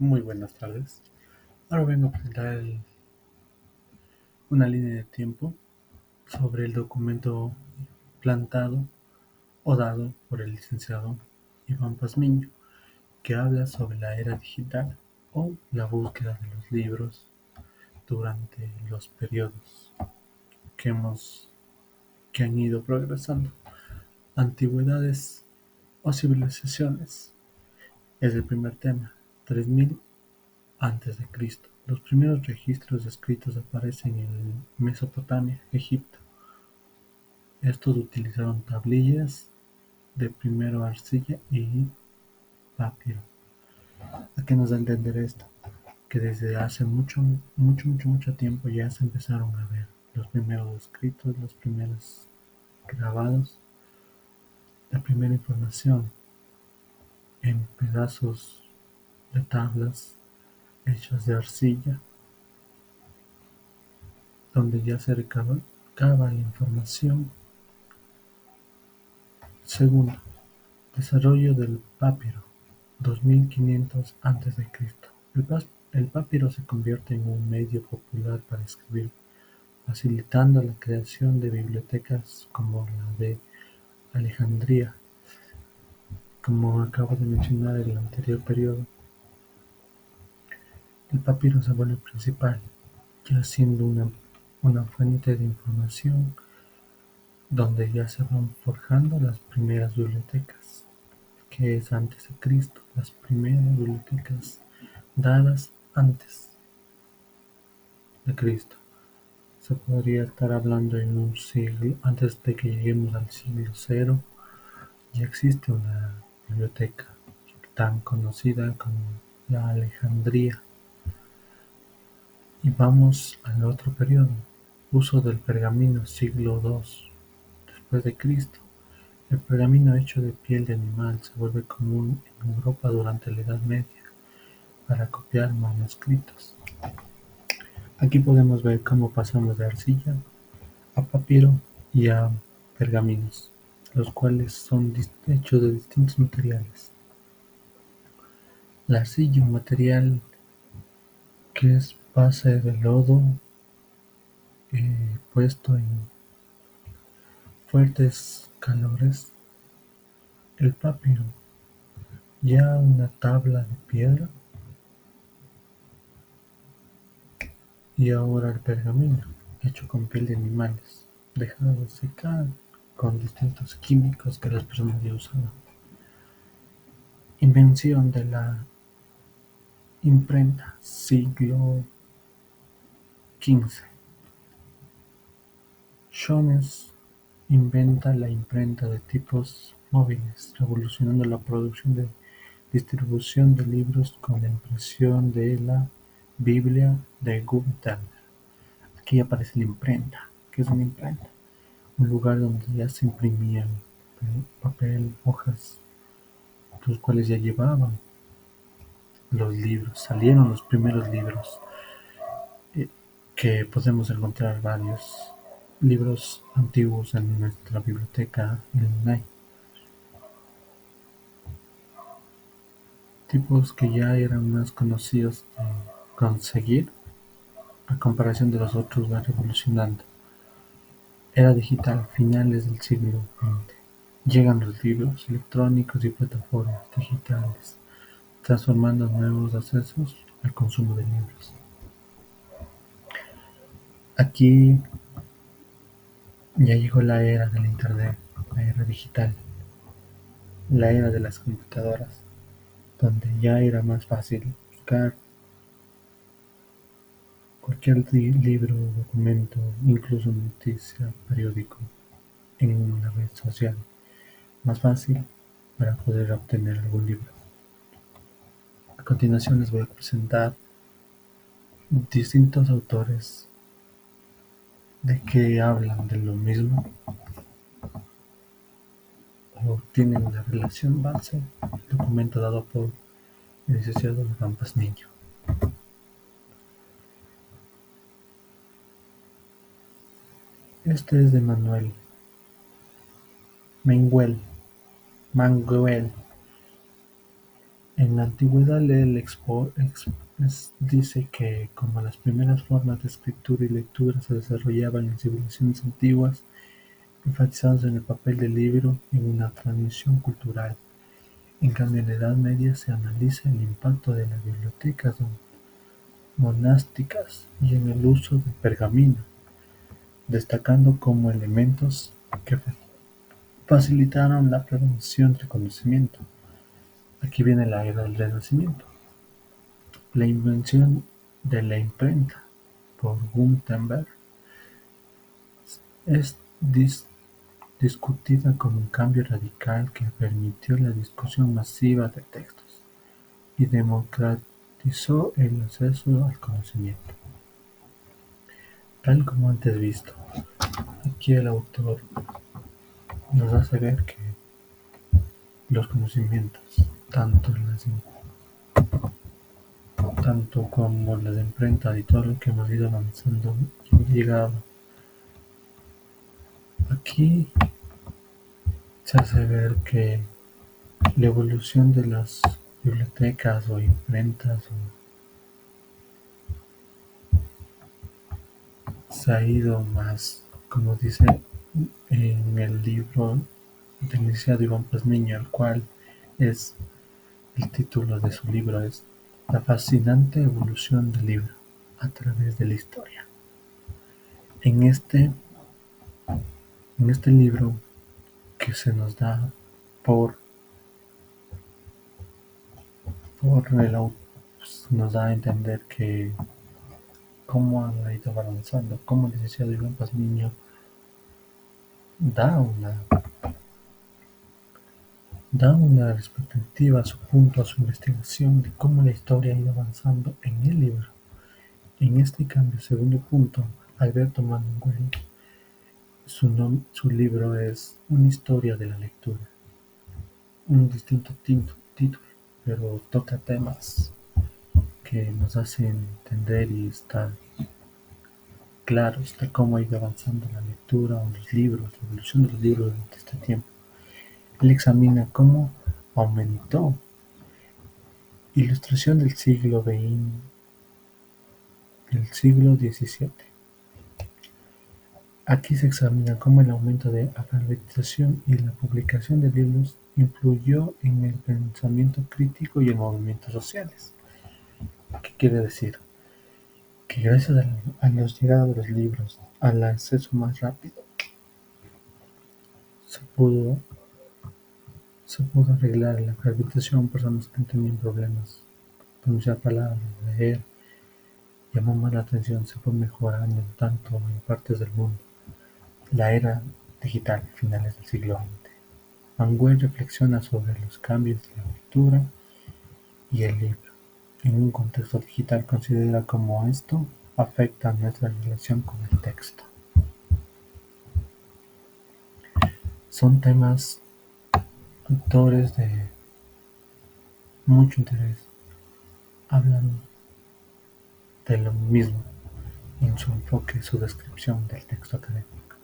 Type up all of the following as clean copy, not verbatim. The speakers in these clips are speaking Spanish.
Muy buenas tardes. Ahora vengo a presentar una línea de tiempo sobre el documento plantado o dado por el licenciado Iván Pazmiño, que habla sobre la era digital o la búsqueda de los libros durante los periodos que hemos que han ido progresando. Antigüedades o civilizaciones es el primer tema. 3000 antes de Cristo. Los primeros registros escritos aparecen en Mesopotamia, Egipto. Estos utilizaron tablillas de primero arcilla y papiro. ¿A qué nos da a entender esto? Que desde hace mucho tiempo ya se empezaron a ver los primeros escritos, los primeros grabados, la primera información en pedazos de tablas hechas de arcilla, donde ya se recababa la información. Segundo, desarrollo del papiro, 2500 a.C. El papiro se convierte en un medio popular para escribir, facilitando la creación de bibliotecas como la de Alejandría, como acabo de mencionar en el anterior periodo. El papiro se vuelve principal, ya siendo una fuente de información donde ya se van forjando las primeras bibliotecas, que es antes de Cristo, las primeras bibliotecas dadas antes de Cristo. Se podría estar hablando en un siglo, antes de que lleguemos al siglo cero, ya existe una biblioteca tan conocida como la Alejandría. Y vamos al otro periodo, uso del pergamino, siglo II después de Cristo. El pergamino hecho de piel de animal se vuelve común en Europa durante la Edad Media para copiar manuscritos. Aquí podemos ver cómo pasamos de arcilla a papiro y a pergaminos, los cuales son hechos de distintos materiales. La arcilla, un material que es base de lodo puesto en fuertes calores. El papiro, ya una tabla de piedra. Y ahora el pergamino, hecho con piel de animales, dejado secar con distintos químicos que las personas ya usaban. Invención de la imprenta, siglo XV. Jones inventa la imprenta de tipos móviles, revolucionando la producción y distribución de libros con la impresión de la Biblia de Gutenberg. Aquí aparece la imprenta. ¿Qué es una imprenta? Un lugar donde ya se imprimían papel, hojas, los cuales ya llevaban los libros. Salieron los primeros libros, eh, que podemos encontrar varios libros antiguos en nuestra biblioteca en Lunay. Tipos que ya eran más conocidos de conseguir a comparación de los otros, va revolucionando. Era digital, finales del siglo XX. Llegan los libros electrónicos y plataformas digitales, transformando nuevos accesos al consumo de libros. Aquí ya llegó la era del Internet, la era digital, la era de las computadoras, donde ya era más fácil buscar cualquier libro, documento, incluso noticia, periódico, en una red social. Más fácil para poder obtener algún libro. A continuación les voy a presentar distintos autores de que hablan de lo mismo o tienen una relación base, el documento dado por el licenciado Iván Pazmiño. Este es de Manuel Manguel. En la antigüedad, dice que como las primeras formas de escritura y lectura se desarrollaban en civilizaciones antiguas, enfatizados en el papel del libro en una transmisión cultural. En cambio, en la Edad Media se analiza el impacto de las bibliotecas monásticas y en el uso del pergamino, destacando como elementos que facilitaron la prevención del conocimiento. Aquí viene la era del Renacimiento. La invención de la imprenta por Gutenberg es discutida como un cambio radical que permitió la discusión masiva de textos y democratizó el acceso al conocimiento. Tal como antes visto, aquí el autor nos hace ver que los conocimientos, tanto tanto como las imprentas y todo lo que hemos ido avanzando y hemos llegado aquí, se hace ver que la evolución de las bibliotecas o imprentas se ha ido más, como dice en el libro del licenciado Iván Pazmiño, el cual es el título de su libro es La fascinante evolución del libro a través de la historia. En este, en este libro que se nos da por, por el nos da a entender que cómo han ido avanzando, cómo el licenciado Iván Pazmiño da una, da una perspectiva a su punto, a su investigación de cómo la historia ha ido avanzando en el libro. En este cambio, segundo punto, Alberto Manguel, su libro es Una historia de la lectura, un distinto título, pero toca temas que nos hacen entender y estar claros de cómo ha ido avanzando la lectura o los libros, la evolución de los libros durante este tiempo. Él examina cómo aumentó ilustración del siglo XVII. Aquí se examina cómo el aumento de alfabetización y la publicación de libros influyó en el pensamiento crítico y en movimientos sociales. ¿Qué quiere decir? Que gracias a la llegada de los libros, al acceso más rápido, se pudo, se pudo arreglar la alfabetización. Personas que tenían problemas pronunciar palabras, leer, llamó más la atención, se fue mejorando tanto en partes del mundo. La era digital, finales del siglo XX. Manguel reflexiona sobre los cambios de la lectura y el libro. En un contexto digital considera cómo esto afecta nuestra relación con el texto. Son temas, autores de mucho interés. Hablan de lo mismo en su enfoque, su descripción del texto académico.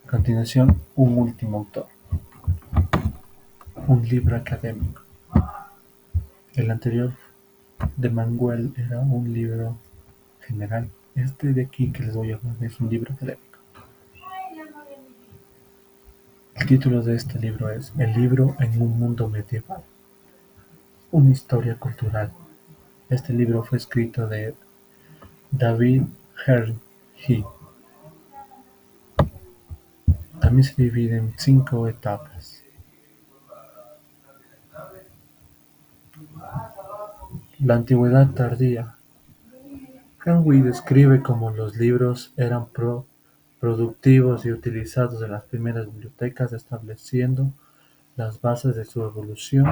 A continuación, un último autor, un libro académico. El anterior de Manguel era un libro general. Este de aquí que les voy a hablar es un libro académico. El título de este libro es El libro en un mundo medieval, una historia cultural. Este libro fue escrito de David Hergé. También se divide en 5 etapas. La antigüedad tardía. Canway describe cómo los libros eran productivos y utilizados en las primeras bibliotecas, estableciendo las bases de su evolución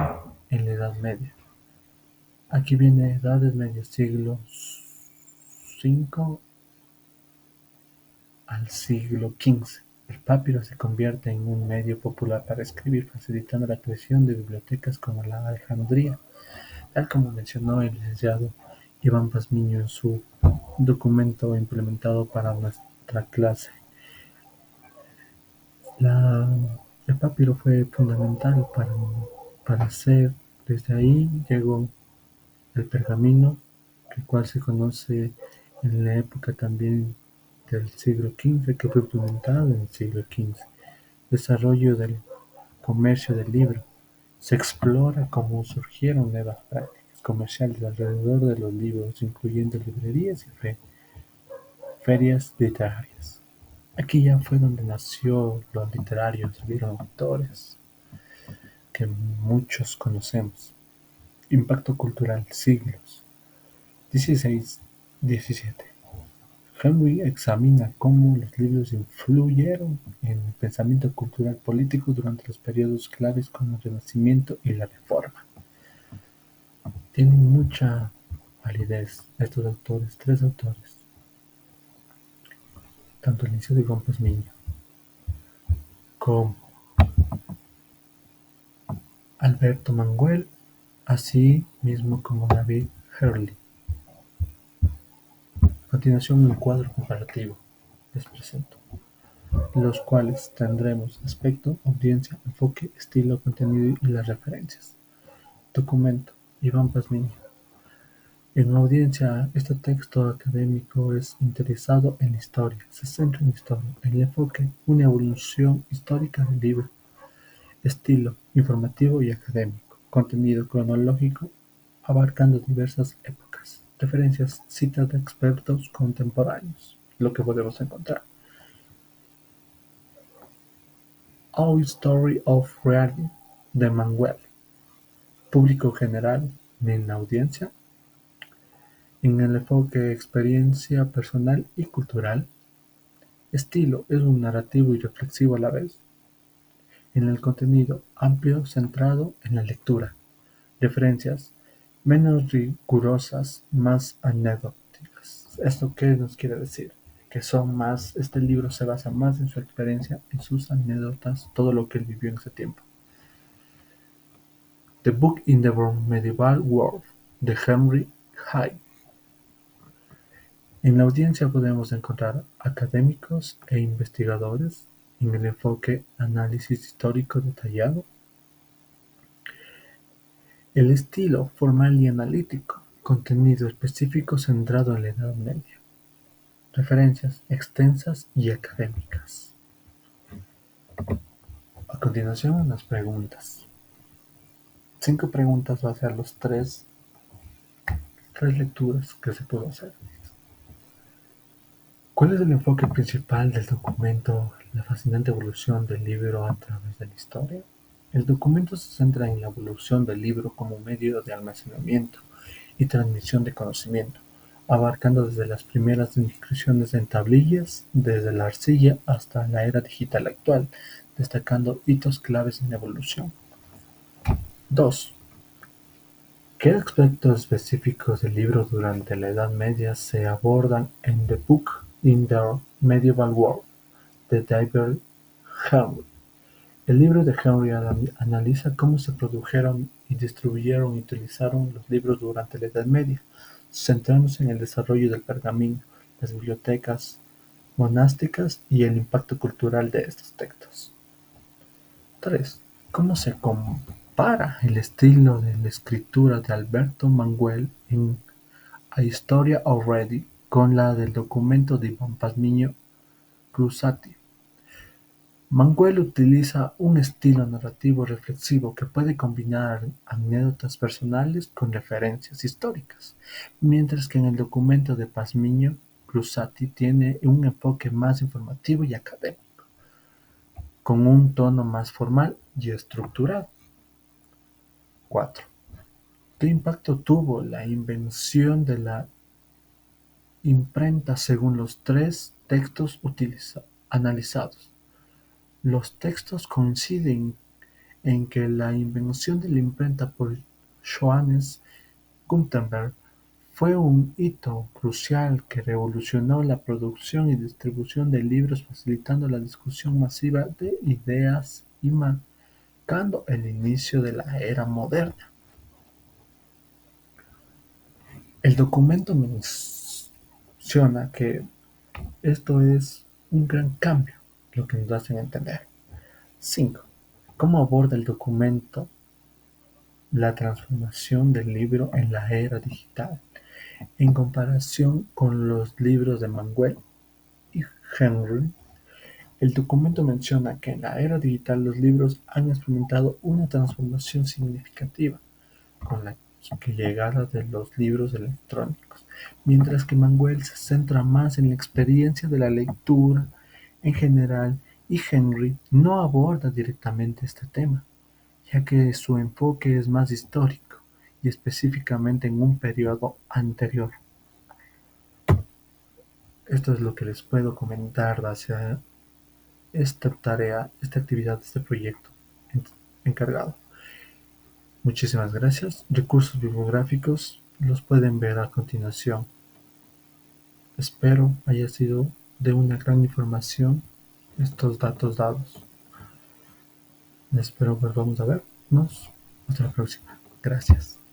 en la Edad Media. Aquí viene Edades Medias, siglo V al siglo XV. El papiro se convierte en un medio popular para escribir, facilitando la creación de bibliotecas como la Alejandría, tal como mencionó el licenciado Iván Pazmiño en su documento implementado para nuestra clase. El papiro fue fundamental para hacer. Desde ahí llegó el pergamino, el cual se conoce en la época también del siglo XV, que fue implementado en el siglo XV. Desarrollo del comercio del libro. Se explora cómo surgieron nuevas prácticas comerciales alrededor de los libros, incluyendo librerías y ferias literarias. Aquí ya fue donde nació lo literario, salieron autores que muchos conocemos. Impacto cultural, siglos. 16-17. Henry examina cómo los libros influyeron en el pensamiento cultural político durante los periodos claves como el Renacimiento y la Reforma. Tienen mucha validez estos autores, tres autores, tanto el inicio de Campos Miño como Alberto Manguel, así mismo como David Hurley. A continuación, un cuadro comparativo les presento, los cuales tendremos aspecto, audiencia, enfoque, estilo, contenido y las referencias. Documento: Iván Pazmiño. En audiencia, este texto académico es interesado en la historia, se centra en historia, en el enfoque, una evolución histórica del libro. Estilo: informativo y académico. Contenido: cronológico, abarcando diversas épocas. Referencias: citas de expertos contemporáneos. Lo que podemos encontrar: Our Story of Reality, de Manuel. Público general en la audiencia. En el enfoque: experiencia personal y cultural. Estilo: es un narrativo y reflexivo a la vez. En el contenido: amplio, centrado en la lectura. Referencias: menos rigurosas, más anecdóticas. ¿Esto qué nos quiere decir? Que son más, este libro se basa más en su experiencia, en sus anécdotas, todo lo que él vivió en ese tiempo. The Book in the Medieval World, de Henry Hay. En la audiencia podemos encontrar académicos e investigadores en el enfoque análisis histórico detallado. El estilo formal y analítico, contenido específico centrado en la Edad Media. Referencias extensas y académicas. A continuación, unas preguntas. 5 preguntas va a ser los tres lecturas que se pudo hacer. ¿Cuál es el enfoque principal del documento La fascinante evolución del libro a través de la historia? El documento se centra en la evolución del libro como medio de almacenamiento y transmisión de conocimiento, abarcando desde las primeras inscripciones en tablillas, desde la arcilla hasta la era digital actual, destacando hitos claves en la evolución. 2. ¿Qué aspectos específicos del libro durante la Edad Media se abordan en The Book in the Medieval World, de David Henry? El libro de Henry analiza cómo se produjeron y distribuyeron y utilizaron los libros durante la Edad Media, centrándose en el desarrollo del pergamino, las bibliotecas monásticas y el impacto cultural de estos textos. 3. ¿Cómo se compara el estilo de la escritura de Alberto Manguel en A Historia Already con la del documento de Iván Pazmiño Cruzati? Manguel utiliza un estilo narrativo reflexivo que puede combinar anécdotas personales con referencias históricas, mientras que en el documento de Pazmiño Cruzati tiene un enfoque más informativo y académico, con un tono más formal y estructurado. 4. ¿Qué impacto tuvo la invención de la imprenta según los tres textos analizados? Los textos coinciden en que la invención de la imprenta por Johannes Gutenberg fue un hito crucial que revolucionó la producción y distribución de libros, facilitando la discusión masiva de ideas y marcando el inicio de la era moderna. El documento menciona que esto es un gran cambio, lo que nos hacen entender. 5. ¿Cómo aborda el documento la transformación del libro en la era digital, en comparación con los libros de Manuel y Henry. El documento menciona que en la era digital los libros han experimentado una transformación significativa con la llegada de los libros electrónicos, mientras que Manuel se centra más en la experiencia de la lectura en general y Henry no aborda directamente este tema, ya que su enfoque es más histórico y específicamente en un periodo anterior. Esto es lo que les puedo comentar hacia esta tarea, esta actividad, este proyecto encargado. Muchísimas gracias. Recursos bibliográficos los pueden ver a continuación. Espero haya sido de una gran información estos datos dados. Espero volvamos a vernos. Hasta la próxima. Gracias.